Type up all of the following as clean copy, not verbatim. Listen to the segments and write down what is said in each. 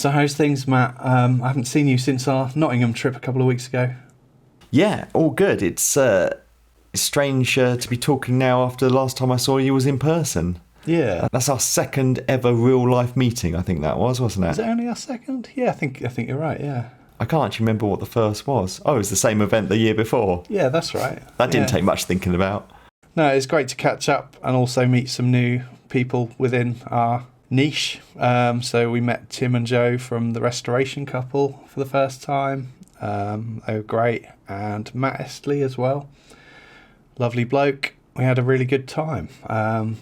So how's things, Matt? I haven't seen you since our Nottingham trip a couple of weeks ago. Yeah, all good. It's strange to be talking now after the last time I saw you was in person. Yeah. That's our second ever real life meeting, I think that was, wasn't it? Is it only our second? Yeah, I think you're right, yeah. I can't actually remember what the first was. Oh, it was the same event the year before. Yeah, that's right. That didn't take much thinking about. No, it's great to catch up and also meet some new people within our niche. So we met Tim and Joe from the Restoration Couple for the first time. They were great. And Matt Estley as well. Lovely bloke. We had a really good time.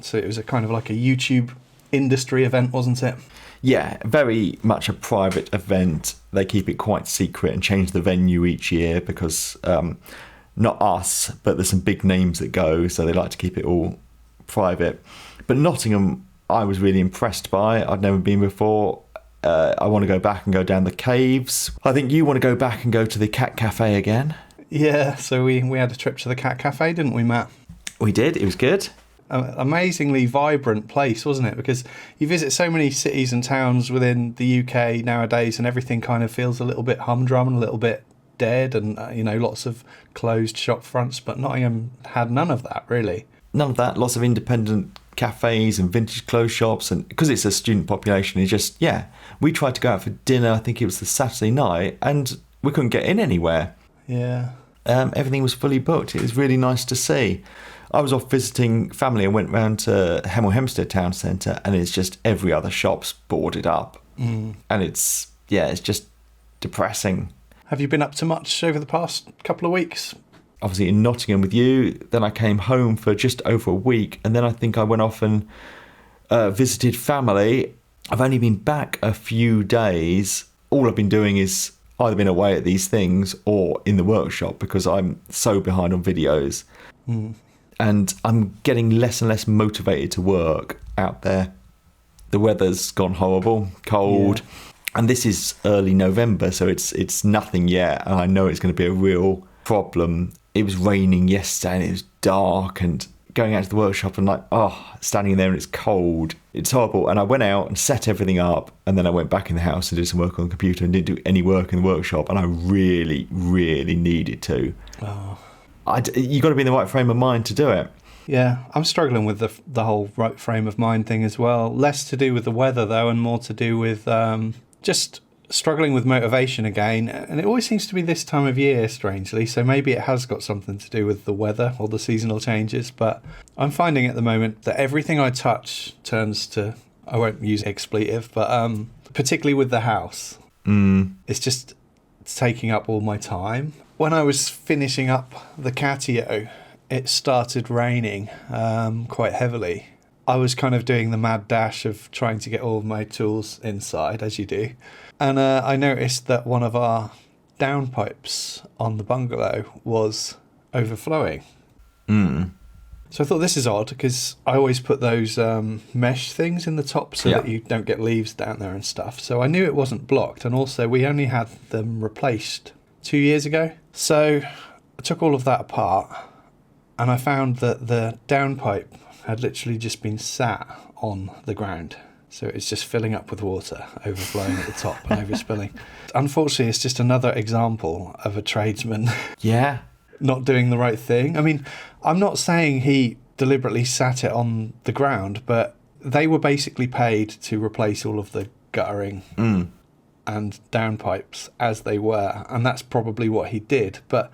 So it was a kind of like a YouTube industry event, wasn't it? Yeah, very much a private event. They keep it quite secret and change the venue each year because not us, but there's some big names that go, so they like to keep it all private. But Nottingham, I was really impressed by. I'd never been before. I want to go back and go down the caves. I think you want to go back and go to the Cat Cafe again. Yeah, so we had a trip to the Cat Cafe, didn't we, Matt? We did. It was good. Amazingly vibrant place, wasn't it? Because you visit so many cities and towns within the UK nowadays, and everything kind of feels a little bit humdrum and a little bit dead, and lots of closed shop fronts. But Nottingham had none of that, really. None of that. Lots of independent cafes and vintage clothes shops, and because it's a student population, it's just we tried to go out for dinner. I think it was the Saturday night, and we couldn't get in anywhere. Yeah. Everything was fully booked. It was really nice to see. I was off visiting family and went round to Hemel Hempstead town centre, and it's just every other shop's boarded up. And it's just depressing. Have you been up to much over the past couple of weeks? Obviously in Nottingham with you, then I came home for just over a week, and then I think I went off and visited family. I've only been back a few days. All I've been doing is either been away at these things or in the workshop because I'm so behind on videos. And I'm getting less and less motivated to work out there. The weather's gone horrible, cold. Yeah. And this is early November, so it's nothing yet. And I know it's going to be a real problem. It was raining yesterday and it was dark, and going out to the workshop and standing there and it's cold. It's horrible. And I went out and set everything up, and then I went back in the house and did some work on the computer and didn't do any work in the workshop. And I really, really needed to. Oh. You got to be in the right frame of mind to do it. Yeah, I'm struggling with the whole right frame of mind thing as well. Less to do with the weather, though, and more to do with just struggling with motivation again. And it always seems to be this time of year, strangely. So maybe it has got something to do with the weather or the seasonal changes. But I'm finding at the moment that everything I touch turns to, I won't use expletive, but particularly with the house. It's taking up all my time. When I was finishing up the catio, it started raining quite heavily. I was kind of doing the mad dash of trying to get all of my tools inside, as you do. And I noticed that one of our downpipes on the bungalow was overflowing. So I thought, this is odd, because I always put those mesh things in the top so that you don't get leaves down there and stuff. So I knew it wasn't blocked. And also we only had them replaced 2 years ago. So I took all of that apart, and I found that the downpipe had literally just been sat on the ground. So it's just filling up with water, overflowing at the top and overspilling. Unfortunately, it's just another example of a tradesman not doing the right thing. I mean, I'm not saying he deliberately sat it on the ground, but they were basically paid to replace all of the guttering and downpipes as they were, and that's probably what he did. But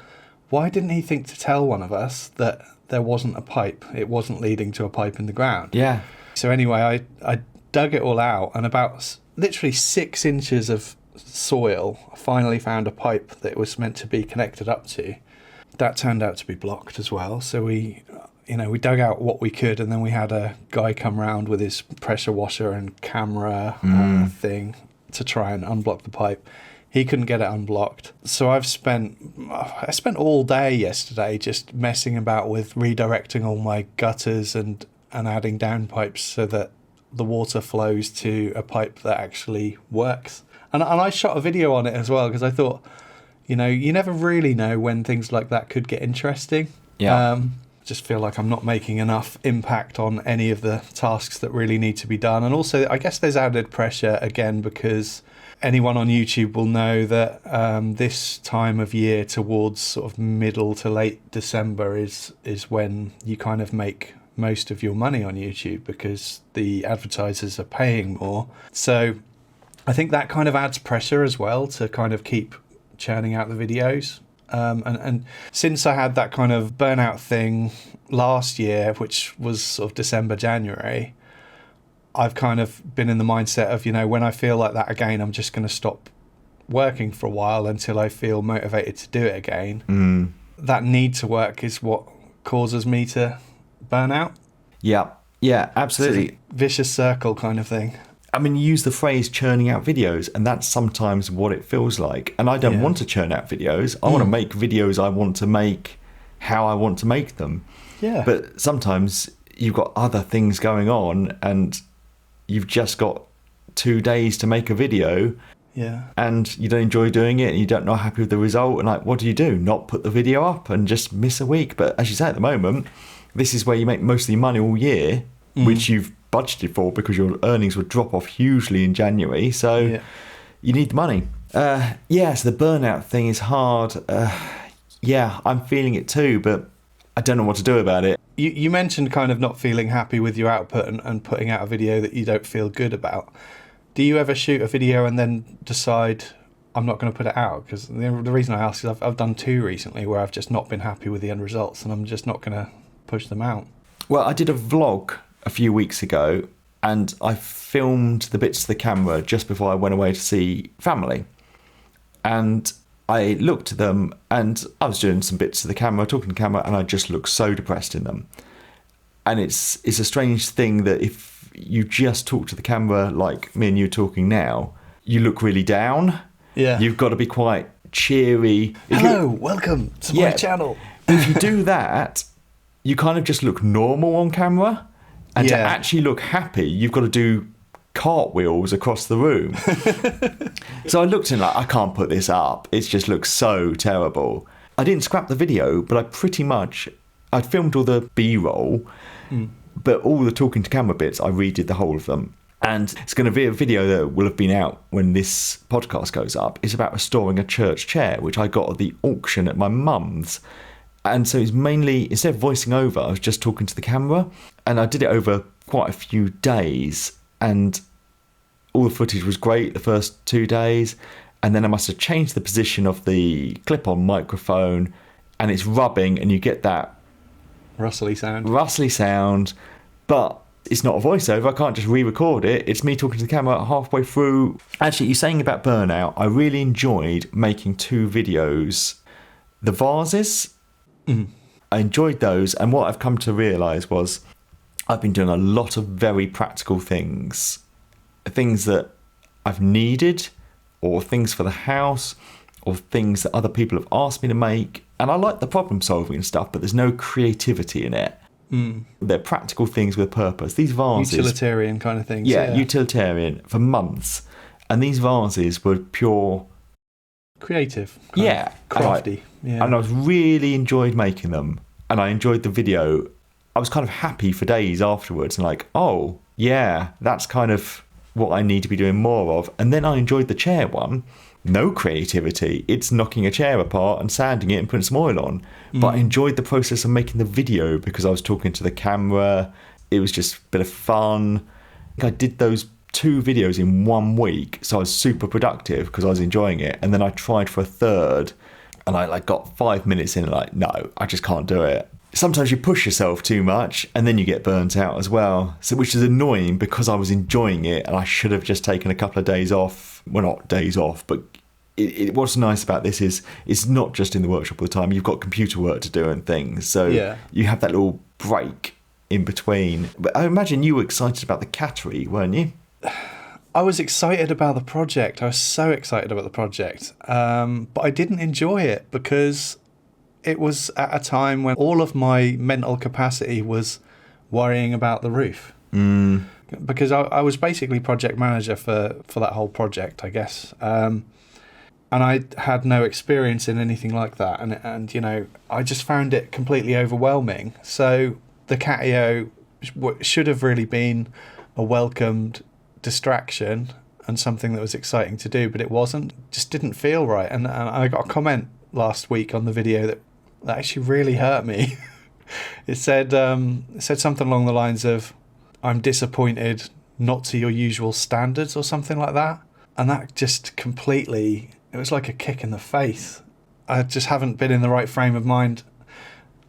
why didn't he think to tell one of us that there wasn't a pipe? It wasn't leading to a pipe in the ground. Yeah. So anyway, I dug it all out, and about literally 6 inches of soil, I finally found a pipe that it was meant to be connected up to. That turned out to be blocked as well. So we dug out what we could, and then we had a guy come round with his pressure washer and camera thing to try and unblock the pipe. He couldn't get it unblocked. So I spent all day yesterday just messing about with redirecting all my gutters and adding downpipes so that the water flows to a pipe that actually works. And I shot a video on it as well, because I thought, you never really know when things like that could get interesting. Yeah. Just feel like I'm not making enough impact on any of the tasks that really need to be done. And also, I guess there's added pressure again, because anyone on YouTube will know that this time of year towards sort of middle to late December is when you kind of make most of your money on YouTube because the advertisers are paying more. So I think that kind of adds pressure as well to kind of keep churning out the videos. And since I had that kind of burnout thing last year, which was sort of December, January, I've kind of been in the mindset of, when I feel like that again, I'm just going to stop working for a while until I feel motivated to do it again. That need to work is what causes me to burn out. Yeah, absolutely. It's a vicious circle kind of thing. I mean, you use the phrase churning out videos, and that's sometimes what it feels like. And I don't want to churn out videos. I want to make videos I want to make how I want to make them. Yeah. But sometimes you've got other things going on and you've just got 2 days to make a video. Yeah. And you don't enjoy doing it and you don't know happy with the result. And what do? Not put the video up and just miss a week. But as you say, at the moment, this is where you make most of your money all year, which you've budgeted for because your earnings would drop off hugely in January. So you need the money. So the burnout thing is hard. I'm feeling it too, but I don't know what to do about it. You mentioned kind of not feeling happy with your output and putting out a video that you don't feel good about. Do you ever shoot a video and then decide, I'm not going to put it out? Because the reason I ask is I've done 2 recently where I've just not been happy with the end results and I'm just not going to push them out. Well, I did a vlog a few weeks ago and I filmed the bits to the camera just before I went away to see family. And I looked at them and I was doing some bits to the camera, talking to the camera, and I just looked so depressed in them. And it's a strange thing that if you just talk to the camera like me and you talking now, you look really down. Yeah. You've got to be quite cheery. Hello, welcome to my channel. If you do that, you kind of just look normal on camera. And to actually look happy, you've got to do cartwheels across the room. So I looked and I can't put this up. It just looks so terrible. I didn't scrap the video, but I'd filmed all the B-roll, but all the talking to camera bits, I redid the whole of them. And it's going to be a video that will have been out when this podcast goes up. It's about restoring a church chair, which I got at the auction at my mum's. And so it's mainly, instead of voicing over, I was just talking to the camera. And I did it over quite a few days. And all the footage was great the first 2 days. And then I must have changed the position of the clip-on microphone. And it's rubbing and you get that rustly sound. But it's not a voiceover. I can't just re-record it. It's me talking to the camera halfway through. Actually, you're saying about burnout. I really enjoyed making 2 videos. The vases. I enjoyed those, and what I've come to realise was I've been doing a lot of very practical things that I've needed, or things for the house, or things that other people have asked me to make, and I like the problem solving and stuff, but there's no creativity in it. They're practical things with purpose. These vases, utilitarian kind of things. Utilitarian for months, and these vases were pure creative, crafty. And I was really enjoyed making them, and I enjoyed the video. I was kind of happy for days afterwards, and like, oh yeah, that's kind of what I need to be doing more of. And then I enjoyed the chair one. No creativity. It's knocking a chair apart and sanding it and putting some oil on. But I enjoyed the process of making the video because I was talking to the camera. It was just a bit of fun. I did those 2 videos in 1 week, so I was super productive because I was enjoying it. And then I tried for a third, and I got 5 minutes in and no, I just can't do it. Sometimes you push yourself too much and then you get burnt out as well. So, which is annoying because I was enjoying it and I should have just taken a couple of days off. Well, not days off, but what's nice about this is it's not just in the workshop all the time. You've got computer work to do and things. So you have that little break in between. But I imagine you were excited about the cattery, weren't you? I was excited about the project. I was so excited about the project. But I didn't enjoy it because it was at a time when all of my mental capacity was worrying about the roof. Because I was basically project manager for that whole project, I guess. And I had no experience in anything like that. And I just found it completely overwhelming. So the catio should have really been a welcomed distraction, and something that was exciting to do, but it wasn't. Just didn't feel right. And I got a comment last week on the video that actually really hurt me. It said something along the lines of, "I'm disappointed, not to your usual standards," or something like that. And that just completely, it was like a kick in the face. I just haven't been in the right frame of mind.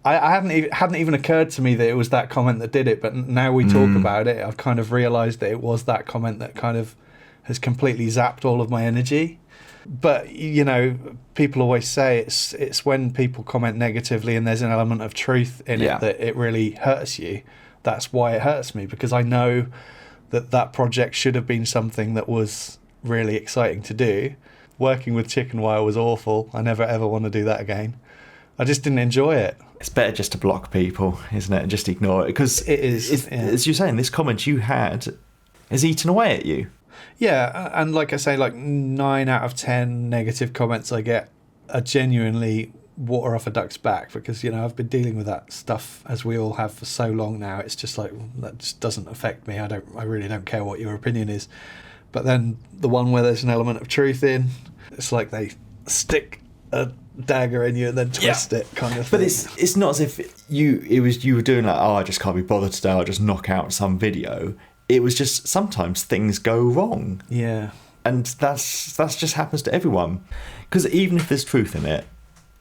I hadn't even occurred to me that it was that comment that did it, but now we talk about it, I've kind of realised that it was that comment that kind of has completely zapped all of my energy. But, you know, people always say it's when people comment negatively and there's an element of truth in it that it really hurts you. That's why it hurts me, because I know that project should have been something that was really exciting to do. Working with chicken wire was awful. I never ever want to do that again. I just didn't enjoy it. It's better just to block people, isn't it? And just ignore it. Because it is. As you're saying, this comment you had has eaten away at you. Yeah, and like I say, like 9 out of 10 negative comments I get are genuinely water off a duck's back, because, you know, I've been dealing with that stuff, as we all have, for so long now. It's just like, that just doesn't affect me. I really don't care what your opinion is. But then the one where there's an element of truth in, it's like they stick a dagger in you and then twist it, kind of thing. But it's not as if you were doing like, I just can't be bothered today, I'll just knock out some video. It was just sometimes things go wrong. Yeah. And that's just happens to everyone. Because even if there's truth in it,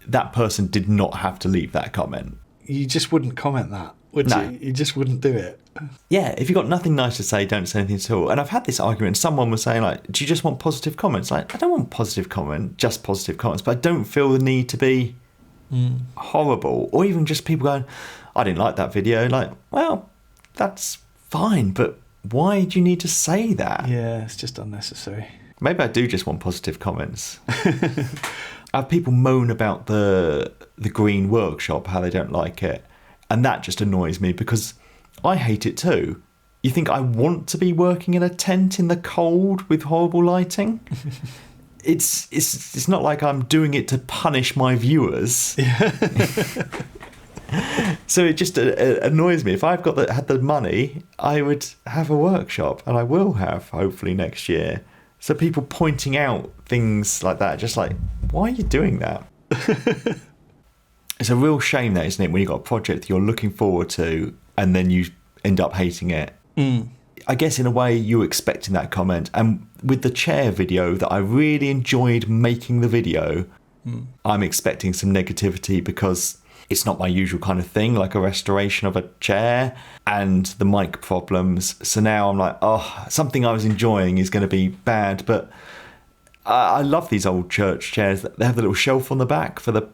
that person did not have to leave that comment. You just wouldn't comment that, would you? You just wouldn't do it. Yeah, if you've got nothing nice to say, don't say anything at all. And I've had this argument. Someone was saying, like, do you just want positive comments? Like, I don't want just positive comments, but I don't feel the need to be horrible. Or even just people going, I didn't like that video. Like, well, that's fine, but why do you need to say that? Yeah, it's just unnecessary. Maybe I do just want positive comments. I have people moan about the green workshop, how they don't like it. And that just annoys me, because I hate it too. You think I want to be working in a tent in the cold with horrible lighting? It's not like I'm doing it to punish my viewers. So it just annoys me. If I've had the money, I would have a workshop, and I will have, hopefully, next year. So people pointing out things like that, just like, why are you doing that? It's a real shame, that, isn't it, when you've got a project that you're looking forward to and then you end up hating it. I guess in a way you were expecting that comment. And with the chair video, that I really enjoyed making the video, I'm expecting some negativity, because it's not my usual kind of thing, like a restoration of a chair and the mic problems. So now I'm like, oh, something I was enjoying is going to be bad. But I love these old church chairs. They have the little shelf on the back for the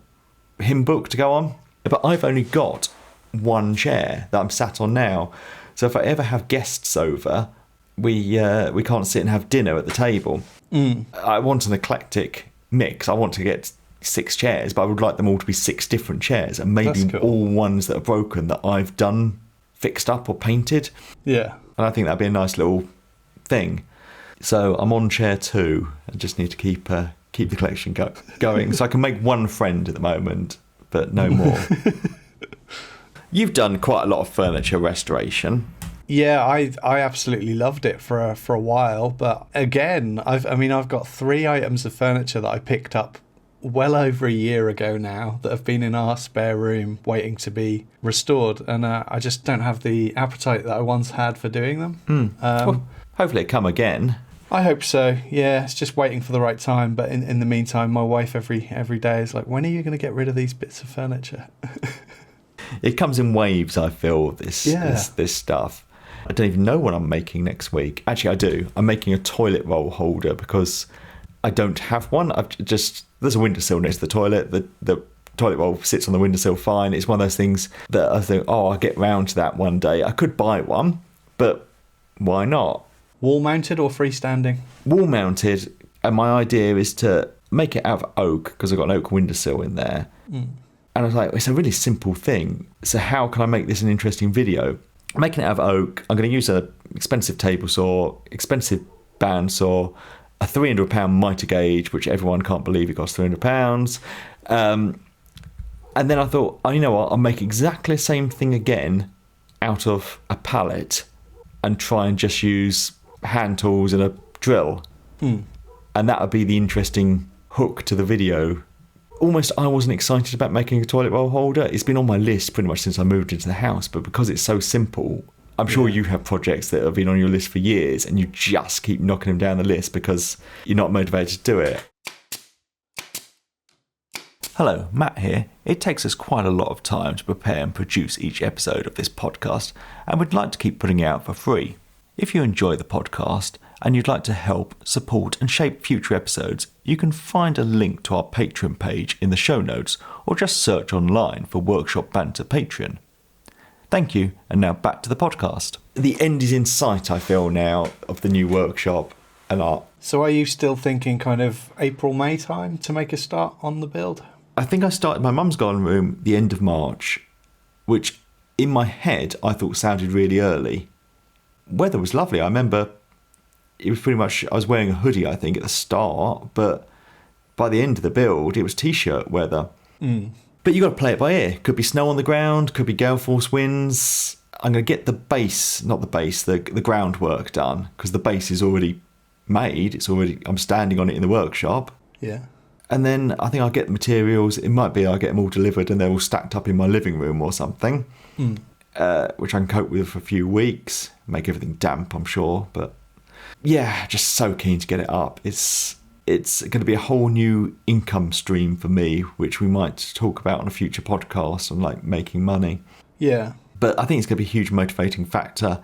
hymn book to go on. But I've only got one chair that I'm sat on now. So if I ever have guests over, we can't sit and have dinner at the table. I want an eclectic mix. I want to get 6 chairs, but I would like them all to be 6 different chairs, and maybe all ones that are broken that I've done, fixed up or painted. Yeah. And I think that'd be a nice little thing. So I'm on chair 2. I just need to keep the collection going. So I can make one friend at the moment, but no more. You've done quite a lot of furniture restoration. Yeah, I absolutely loved it for a while, but again, I've got 3 items of furniture that I picked up well over a year ago now that have been in our spare room waiting to be restored, and I just don't have the appetite that I once had for doing them. Well, hopefully it come again. I hope so. Yeah, it's just waiting for the right time. But in the meantime, my wife every day is like, when are you going to get rid of these bits of furniture? It comes in waves, I feel, this stuff. I don't even know what I'm making next week. Actually, I do. I'm making a toilet roll holder, because I don't have one. There's a windowsill next to the toilet. The toilet roll sits on the windowsill fine. It's one of those things that I think, I'll get round to that one day. I could buy one, but why not? Wall mounted or freestanding? Wall mounted, and my idea is to make it out of oak, because I've got an oak windowsill in there. And I was like, it's a really simple thing. So how can I make this an interesting video? I'm making it out of oak. I'm going to use an expensive table saw, expensive band saw, a £300 mitre gauge, which everyone can't believe it costs £300. And then I thought, you know what, I'll make exactly the same thing again out of a pallet, and try and just use hand tools and a drill. And that would be the interesting hook to the video. Almost, I wasn't excited about making a toilet roll holder. It's been on my list pretty much since I moved into the house, but because it's so simple, I'm sure you have projects that have been on your list for years and you just keep knocking them down the list because you're not motivated to do it. Hello, Matt here. It takes us quite a lot of time to prepare and produce each episode of this podcast, and we'd like to keep putting it out for free. If you enjoy the podcast and you'd like to help, support and shape future episodes, you can find a link to our Patreon page in the show notes or just search online for Workshop Banter Patreon. Thank you, and now back to the podcast. The end is in sight, I feel now, of the new workshop and art. So are you still thinking kind of April, May time to make a start on the build? I think I started my mum's garden room the end of March, which in my head I thought sounded really early. Weather was lovely. I remember it was pretty much, I was wearing a hoodie, I think, at the start, but by the end of the build, it was t-shirt weather. But you got to play it by ear. Could be snow on the ground, could be gale force winds. I'm going to get the the groundwork done, because the base is already made. I'm standing on it in the workshop. Yeah. And then I think I'll get the materials. It might be I'll get them all delivered and they're all stacked up in my living room or something, which I can cope with for a few weeks. Make everything damp, I'm sure. But yeah, just so keen to get it up. It's going to be a whole new income stream for me, which we might talk about on a future podcast on like making money. Yeah. But I think it's going to be a huge motivating factor.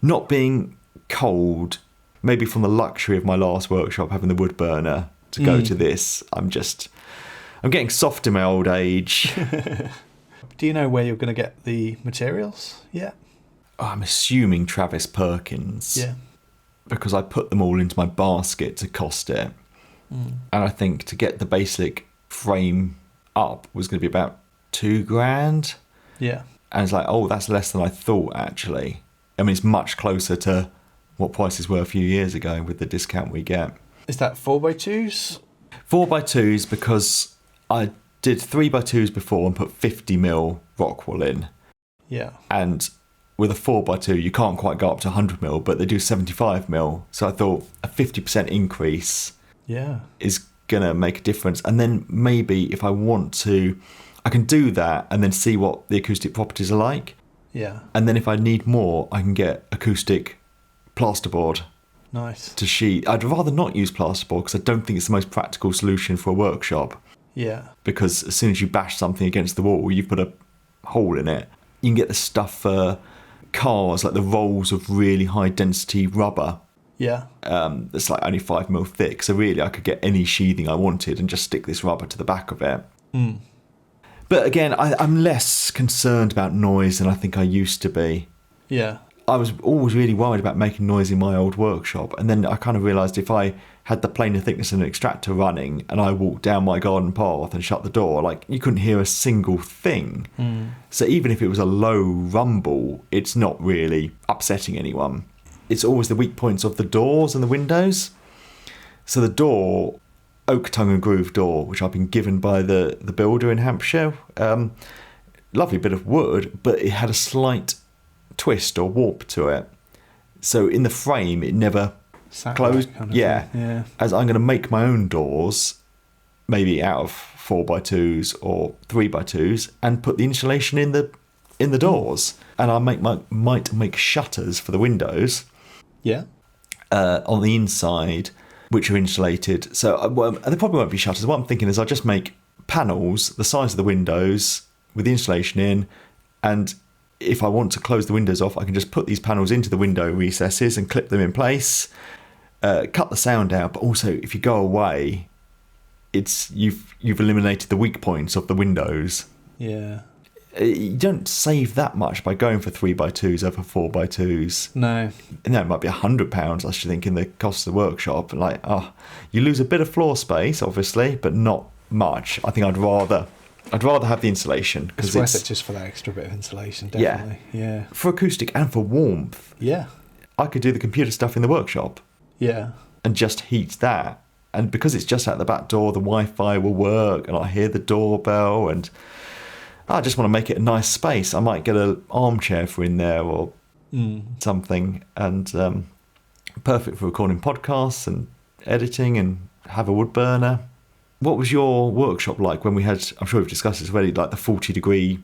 Not being cold, maybe from the luxury of my last workshop, having the wood burner, to go to this. I'm getting soft in my old age. Do you know where you're going to get the materials yet? I'm assuming Travis Perkins. Yeah. Because I put them all into my basket to cost it. And I think to get the basic frame up was going to be about $2,000. Yeah. And it's like, oh, that's less than I thought, actually. I mean, it's much closer to what prices were a few years ago with the discount we get. Is that 4x2s? 4x2s, because I did 3x2s before and put 50mm rock wool in. Yeah. And with a 4x2, you can't quite go up to 100mm, but they do 75mm. So I thought a 50% increase is going to make a difference. And then maybe if I want to, I can do that and then see what the acoustic properties are like. Yeah. And then if I need more, I can get acoustic plasterboard. Nice. To sheet. I'd rather not use plasterboard because I don't think it's the most practical solution for a workshop. Yeah. Because as soon as you bash something against the wall, you've put a hole in it. You can get the stuff for cars, like the rolls of really high density rubber. Yeah. That's like only 5mm thick. So really I could get any sheathing I wanted and just stick this rubber to the back of it. But again, I'm less concerned about noise than I think I used to be. Yeah. I was always really worried about making noise in my old workshop. And then I kind of realised if I had the planar thickness and extractor running and I walked down my garden path and shut the door, like you couldn't hear a single thing. So even if it was a low rumble, it's not really upsetting anyone. It's always the weak points of the doors and the windows. So the door, oak tongue and groove door, which I've been given by the builder in Hampshire, lovely bit of wood, but it had a slight twist or warp to it, so in the frame it never closed. Kind of yeah. As I'm going to make my own doors, maybe out of 4x2s or 3x2s, and put the insulation in the doors, and I might make shutters for the windows. Yeah. On the inside, which are insulated. So they probably won't be shutters. What I'm thinking is I'll just make panels the size of the windows with the insulation in, and if I want to close the windows off, I can just put these panels into the window recesses and clip them in place, cut the sound out. But also, if you go away, you've eliminated the weak points of the windows. Yeah. You don't save that much by going for 3x2s over 4x2s. No. It might be £100, I should think, in the cost of the workshop. Like, you lose a bit of floor space, obviously, but not much. I think I'd rather have the insulation. It's worth it just for that extra bit of insulation, definitely. Yeah. For acoustic and for warmth. Yeah. I could do the computer stuff in the workshop. Yeah. And just heat that. And because it's just out the back door, the Wi-Fi will work and I hear the doorbell, and I just want to make it a nice space. I might get an armchair for in there or something, and perfect for recording podcasts and editing and have a wood burner. What was your workshop like when we had, I'm sure we've discussed this already, like the 40-degree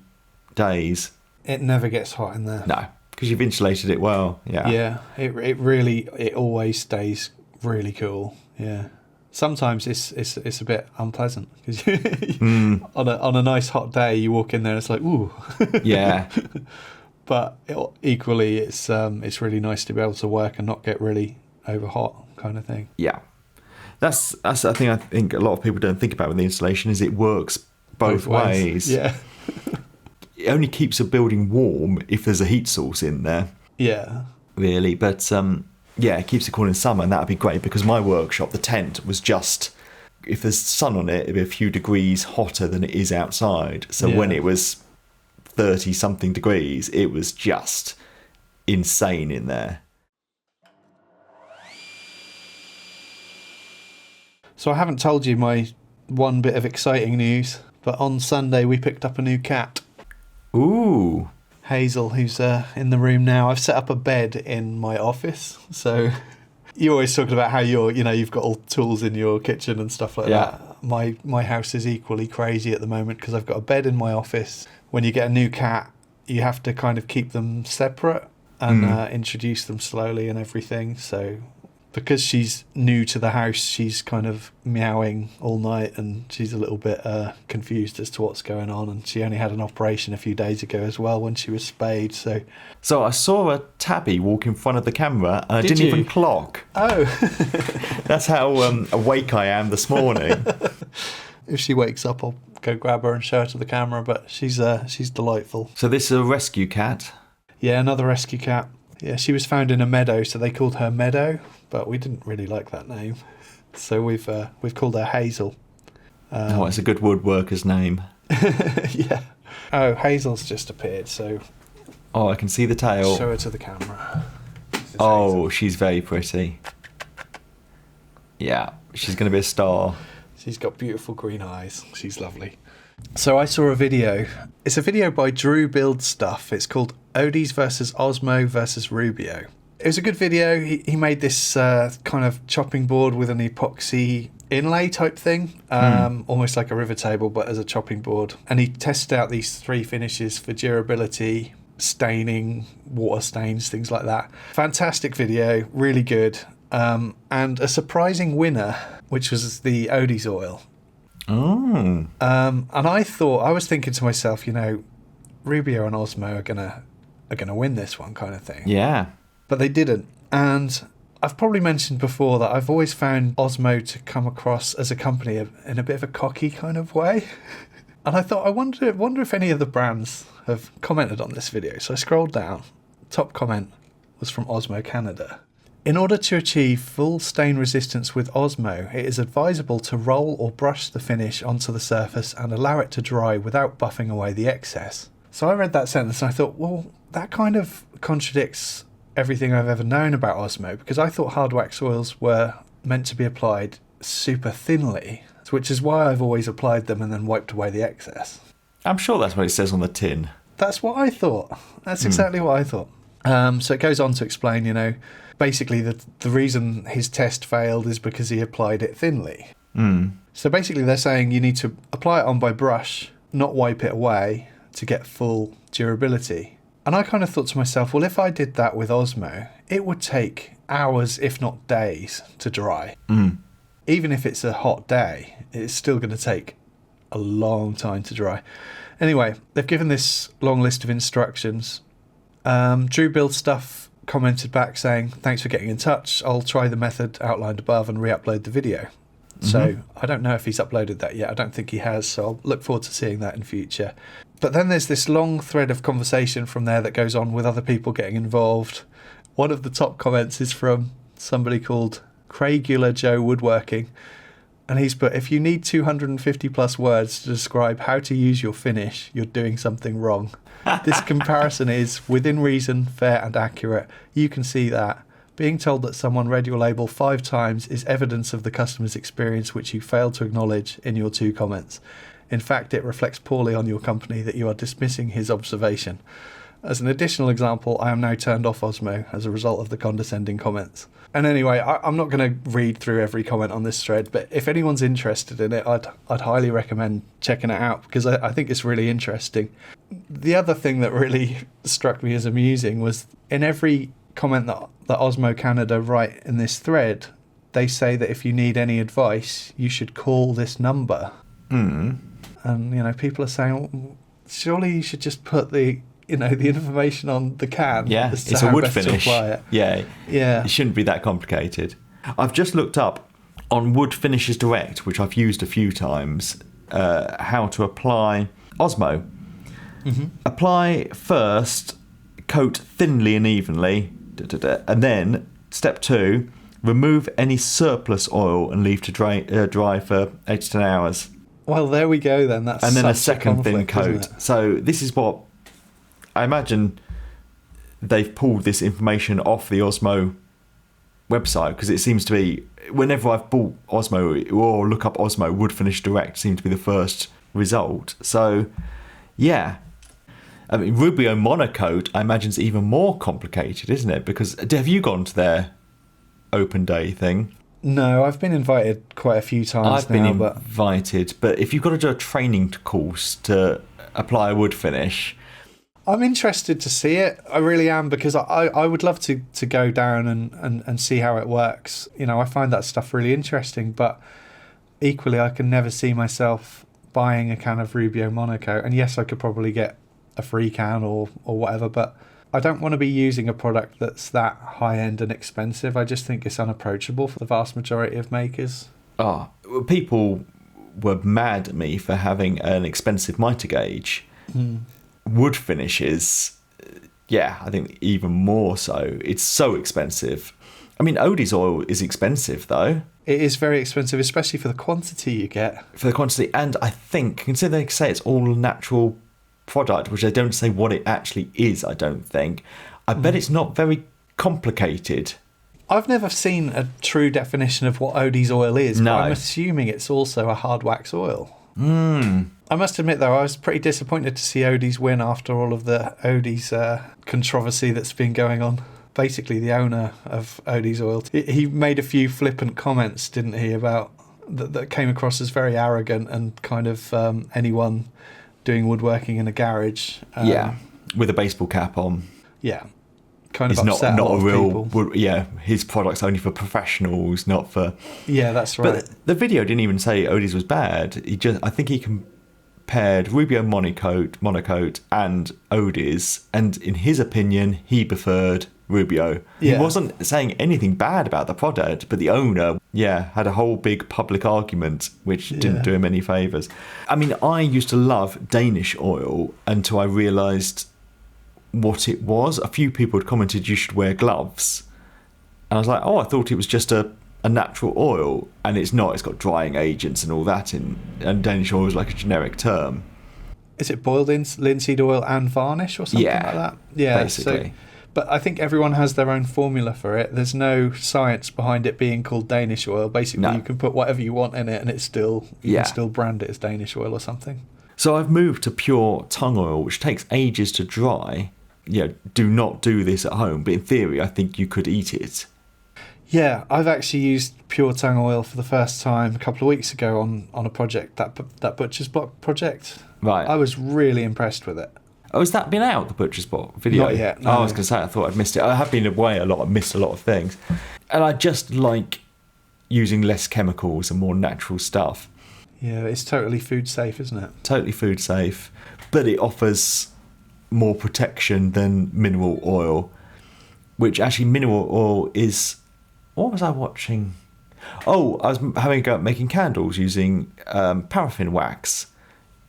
days? It never gets hot in there. No, because you've insulated it well. Yeah. Yeah, it always stays really cool. Yeah. Sometimes it's a bit unpleasant because on a nice hot day you walk in there and it's like, ooh. Yeah. But equally it's really nice to be able to work and not get really over hot kind of thing. Yeah. That's a thing I think a lot of people don't think about with the installation is it works both ways. Yeah. It only keeps a building warm if there's a heat source in there. Yeah. Really, but yeah, it keeps it cool in summer, and that'd be great because my workshop, the tent, was just, if there's sun on it, it'd be a few degrees hotter than it is outside. So when it was 30 something degrees, it was just insane in there. So I haven't told you my one bit of exciting news, but on Sunday we picked up a new cat. Ooh. Hazel, who's in the room now. I've set up a bed in my office, so you're always talking about how you've got all tools in your kitchen and stuff like that. My house is equally crazy at the moment because I've got a bed in my office. When you get a new cat, you have to kind of keep them separate and introduce them slowly and everything. So because she's new to the house, she's kind of meowing all night and she's a little bit confused as to what's going on. And she only had an operation a few days ago as well when she was spayed. So I saw a tabby walk in front of the camera and I didn't even clock. Oh. That's how awake I am this morning. If she wakes up, I'll go grab her and show her to the camera, but she's delightful. So this is a rescue cat? Yeah, another rescue cat. Yeah, she was found in a meadow, so they called her Meadow, but we didn't really like that name. So we've called her Hazel. It's a good woodworker's name. Yeah. Oh, Hazel's just appeared, so... Oh, I can see the tail. Show her to the camera. Oh, Hazel. She's very pretty. Yeah, she's going to be a star. She's got beautiful green eyes. She's lovely. So I saw a video. It's a video by Drew Build Stuff. It's called Odys versus Osmo versus Rubio. It was a good video. He made this kind of chopping board with an epoxy inlay type thing, almost like a river table, but as a chopping board. And he tested out these 3 finishes for durability, staining, water stains, things like that. Fantastic video, really good. And a surprising winner, which was the Odys oil. Oh. And I was thinking to myself, Rubio and Osmo are gonna win this one kind of thing. Yeah. But they didn't. And I've probably mentioned before that I've always found Osmo to come across as a company in a bit of a cocky kind of way. And I thought, I wonder if any of the brands have commented on this video. So I scrolled down. Top comment was from Osmo Canada. In order to achieve full stain resistance with Osmo, it is advisable to roll or brush the finish onto the surface and allow it to dry without buffing away the excess. So I read that sentence and I thought, well, that kind of contradicts everything I've ever known about Osmo, because I thought hard wax oils were meant to be applied super thinly, which is why I've always applied them and then wiped away the excess. I'm sure that's what it says on the tin. That's what I thought. That's exactly what I thought. So it goes on to explain, basically the reason his test failed is because he applied it thinly. So basically they're saying you need to apply it on by brush, not wipe it away to get full durability. And I kind of thought to myself, well, if I did that with Osmo, it would take hours, if not days, to dry. Even if it's a hot day, it's still going to take a long time to dry. Anyway, they've given this long list of instructions. Drew Build Stuff commented back saying, thanks for getting in touch. I'll try the method outlined above and re-upload the video. So I don't know if he's uploaded that yet. I don't think he has, so I'll look forward to seeing that in future. But then there's this long thread of conversation from there that goes on with other people getting involved. One of the top comments is from somebody called Craigula Joe Woodworking. And he's put, if you need 250 plus words to describe how to use your finish, you're doing something wrong. This comparison is within reason, fair and accurate. You can see that. Being told that someone read your label 5 times is evidence of the customer's experience which you failed to acknowledge in your 2 comments. In fact, it reflects poorly on your company that you are dismissing his observation. As an additional example, I am now turned off Osmo as a result of the condescending comments. And anyway, I'm not going to read through every comment on this thread, but if anyone's interested in it, I'd highly recommend checking it out, because I think it's really interesting. The other thing that really struck me as amusing was in every comment that Osmo Canada write in this thread, they say that if you need any advice, you should call this number. Mm. And, people are saying, well, surely you should just put the information on the can. Yeah, as to it's a how wood best to finish. apply it. Yeah. Yeah. It shouldn't be that complicated. I've just looked up on Wood Finishes Direct, which I've used a few times, how to apply Osmo. Mm-hmm. Apply first, coat thinly and evenly, and then step 2, remove any surplus oil and leave to dry for 8 to 10 hours. Well, there we go then. That's and then a such second thin conflict, coat. So this is what I imagine they've pulled this information off the Osmo website, because it seems to be, whenever I've bought Osmo or look up Osmo, Wood Finish Direct seems to be the first result. So yeah, I mean, Rubio Monocoat I imagine is even more complicated, isn't it? Because have you gone to their open day thing? No, I've been invited quite a few times. I've been invited, but if you've got to do a training course to apply a wood finish, I'm interested to see it. I really am, because I would love to go down and see how it works. I find that stuff really interesting, but equally I can never see myself buying a can of Rubio Monocoat. And yes, I could probably get a free can or whatever, but I don't want to be using a product that's that high-end and expensive. I just think it's unapproachable for the vast majority of makers. Oh, people were mad at me for having an expensive mitre gauge. Wood finishes, yeah, I think even more so. It's so expensive. I mean, Odie's oil is expensive, though. It is very expensive, especially for the quantity you get. For the quantity, and I think, consider they say it's all natural product, which they don't say what it actually is, I don't think. I bet it's not very complicated. I've never seen a true definition of what Odie's oil is, No. but I'm assuming it's also a hard wax oil. Mm. I must admit, though, I was pretty disappointed to see Odie's win after all of the Odie's controversy that's been going on. Basically, the owner of Odie's oil, he made a few flippant comments, didn't he, about that came across as very arrogant and kind of anyone doing woodworking in a garage. Yeah, with a baseball cap on. Yeah, kind of He's upset not a lot a real of people. yeah, his product's only for professionals, not for. Yeah, that's right. But the video didn't even say Odie's was bad. I think he compared Rubio Monocoat and Odie's, and in his opinion he preferred Rubio. Yeah. He wasn't saying anything bad about the product, but the owner, had a whole big public argument which didn't do him any favours. I mean, I used to love Danish oil until I realised what it was. A few people had commented you should wear gloves, and I was like, I thought it was just a natural oil, and it's not. It's got drying agents and all that in, and Danish oil is like a generic term. Is it boiled in linseed oil and varnish or something like that? Yeah, basically. So, but I think everyone has their own formula for it. There's no science behind it being called Danish oil. Basically, you can put whatever you want in it, and it's still you can still brand it as Danish oil or something. So I've moved to pure tung oil, which takes ages to dry. Do not do this at home, but in theory, I think you could eat it. Yeah, I've actually used pure tung oil for the first time a couple of weeks ago on a project, that Butcher's Block project. Right. I was really impressed with it. Oh, has that been out, the Butcher's Block video? Not yet, no. I was going to say, I thought I'd missed it. I have been away a lot. I've missed a lot of things. And I just like using less chemicals and more natural stuff. Yeah, it's totally food safe, isn't it? Totally food safe. But it offers more protection than mineral oil, which actually mineral oil is... What was I watching? Oh, I was having a go at making candles using paraffin wax.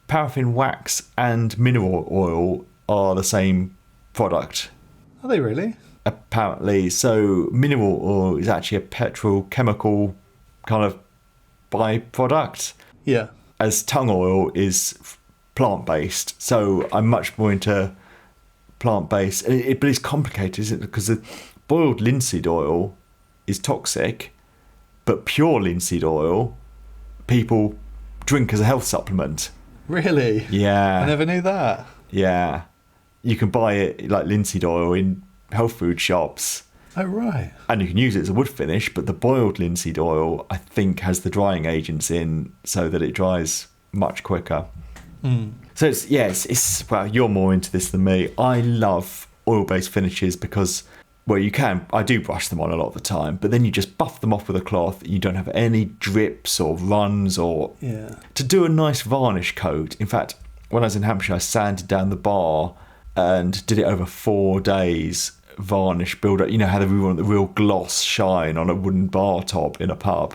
Paraffin wax and mineral oil are the same product. Are they really? Apparently. So mineral oil is actually a petrochemical kind of byproduct. Yeah. As tung oil is plant-based. So I'm much more into plant-based. But it's complicated, isn't it? Because the boiled linseed oil is toxic, but pure linseed oil people drink as a health supplement. Really? Yeah. I never knew that. Yeah. You can buy it like linseed oil in health food shops. Oh, right. And you can use it as a wood finish, but the boiled linseed oil, I think, has the drying agents in so that it dries much quicker. So it's well, you're more into this than me. I love oil-based finishes because, well, I do brush them on a lot of the time, but then you just buff them off with a cloth. You don't have any drips or runs or... Yeah. To do a nice varnish coat, in fact, when I was in Hampshire, I sanded down the bar and did it over 4 days. Varnish build up, how the real gloss shine on a wooden bar top in a pub,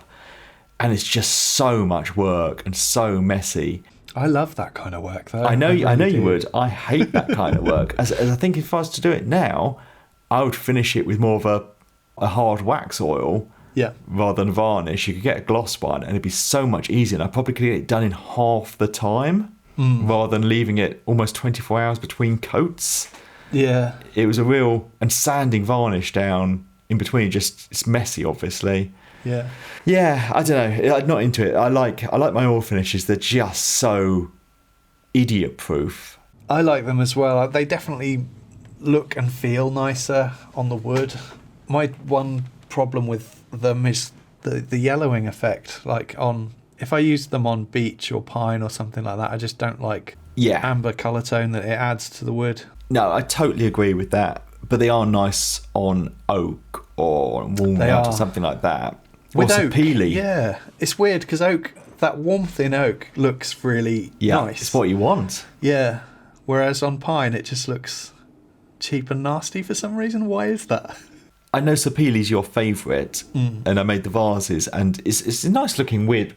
and it's just so much work and so messy. I love that kind of work, though. I know you would. I hate that kind of work. As I think if I was to do it now, I would finish it with more of a hard wax oil, rather than varnish. You could get a gloss one, and it'd be so much easier. And I probably could get it done in half the time, rather than leaving it almost 24 hours between coats. Yeah. It was and sanding varnish down in between, it's messy, obviously. Yeah. Yeah, I don't know. I'm not into it. I like my oil finishes. They're just so idiot proof. I like them as well. They definitely look and feel nicer on the wood. My one problem with them is the yellowing effect. Like if I use them on beech or pine or something like that, I just don't like amber colour tone that it adds to the wood. No, I totally agree with that. But they are nice on oak or walnut or something like that. With or oak, sapele. Yeah. It's weird because that warmth in oak looks really nice. It's what you want. Yeah. Whereas on pine, it just looks cheap and nasty for some reason. Why is that? I know sapele's your favourite, and I made the vases, and it's a nice looking wood,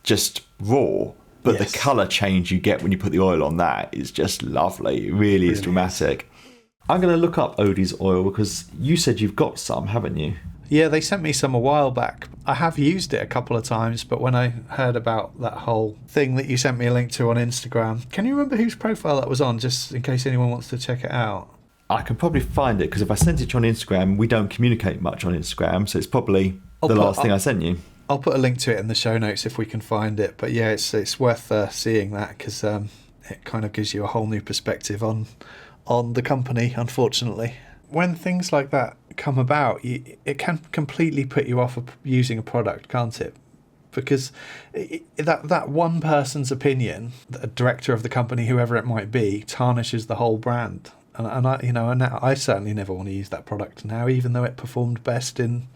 just raw. But the colour change you get when you put the oil on that is just lovely. It really is dramatic. I'm going to look up Odie's oil because you said you've got some, haven't you? Yeah, they sent me some a while back. I have used it a couple of times, but when I heard about that whole thing that you sent me a link to on Instagram, can you remember whose profile that was on, just in case anyone wants to check it out? I can probably find it because if I sent it to you on Instagram, we don't communicate much on Instagram, so it's probably the last thing I sent you. I'll put a link to it in the show notes if we can find it. But yeah, it's worth seeing that because it kind of gives you a whole new perspective on the company, unfortunately. When things like that come about, it can completely put you off of using a product, can't it? Because that one person's opinion, the director of the company, whoever it might be, tarnishes the whole brand. And I certainly never want to use that product now, even though it performed best in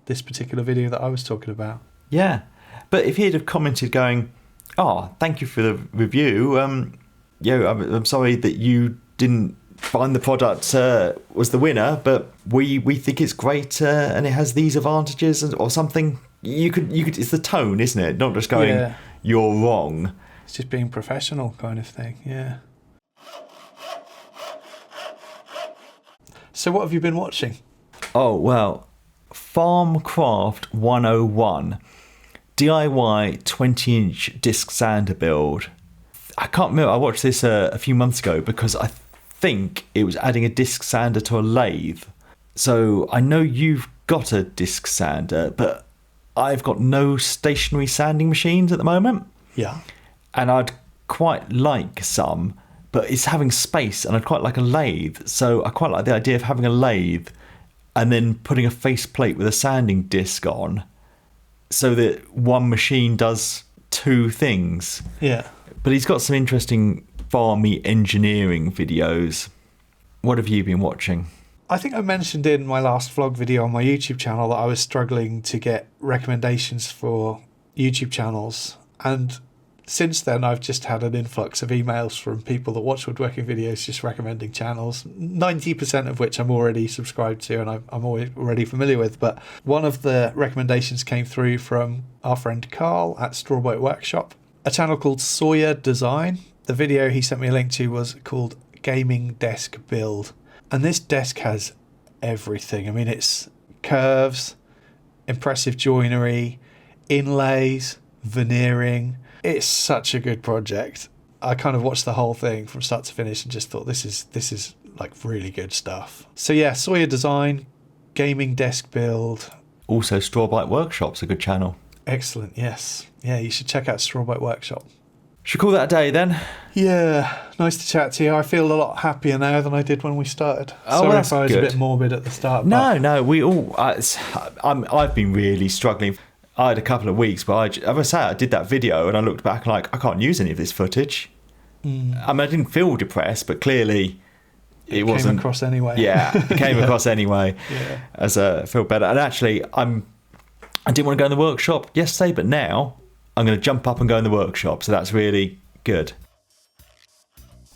this particular video that I was talking about. Yeah, but if he'd have commented going, "Oh, thank you for the review. I'm sorry that you didn't find the product was the winner, but we think it's great and it has these advantages or something." You could. It's the tone, isn't it? Not just going, "You're wrong." It's just being professional, kind of thing. Yeah. So, what have you been watching? Oh well. Farmcraft 101 DIY 20-inch disc sander build. I can't remember. I watched this a few months ago because I think it was adding a disc sander to a lathe. So I know you've got a disc sander, but I've got no stationary sanding machines at the moment. Yeah. And I'd quite like some, but it's having space and I'd quite like a lathe. So I quite like the idea of having a lathe and then putting a faceplate with a sanding disc on so that one machine does two things. Yeah. But he's got some interesting farmy engineering videos. What have you been watching? I think I mentioned in my last vlog video on my YouTube channel that I was struggling to get recommendations for YouTube channels. And since then, I've just had an influx of emails from people that watch woodworking videos just recommending channels, 90% of which I'm already subscribed to and I'm already familiar with. But one of the recommendations came through from our friend Carl at Strawboat Workshop, a channel called Sawyer Design. The video he sent me a link to was called Gaming Desk Build. And this desk has everything. I mean, it's curves, impressive joinery, inlays, veneering. It's such a good project. I kind of watched the whole thing from start to finish and just thought this is like really good stuff. So yeah, Sawyer Design, Gaming Desk Build. Also, Strawbite Workshop's a good channel. Excellent, yes. Yeah, you should check out Strawbite Workshop. Should we call that a day then? Yeah, nice to chat to you. I feel a lot happier now than I did when we started. Oh, Sorry that's if I was good. a bit morbid at the start. No, we all. I've been really struggling. I had a couple of weeks, but I did that video and I looked back like I can't use any of this footage. I mean, I didn't feel depressed, but clearly it wasn't. Came across anyway. Yeah, it came across anyway. Yeah. As I feel better. And actually, I didn't want to go in the workshop yesterday, but now I'm going to jump up and go in the workshop. So that's really good.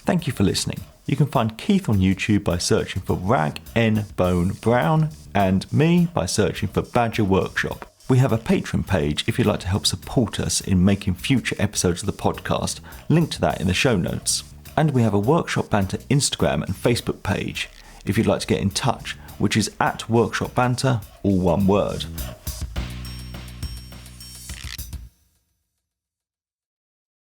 Thank you for listening. You can find Keith on YouTube by searching for Rag N Bone Brown and me by searching for Badger Workshop. We have a Patreon page if you'd like to help support us in making future episodes of the podcast. Link to that in the show notes. And we have a Workshop Banter Instagram and Facebook page if you'd like to get in touch, which is @workshopbanter, all one word.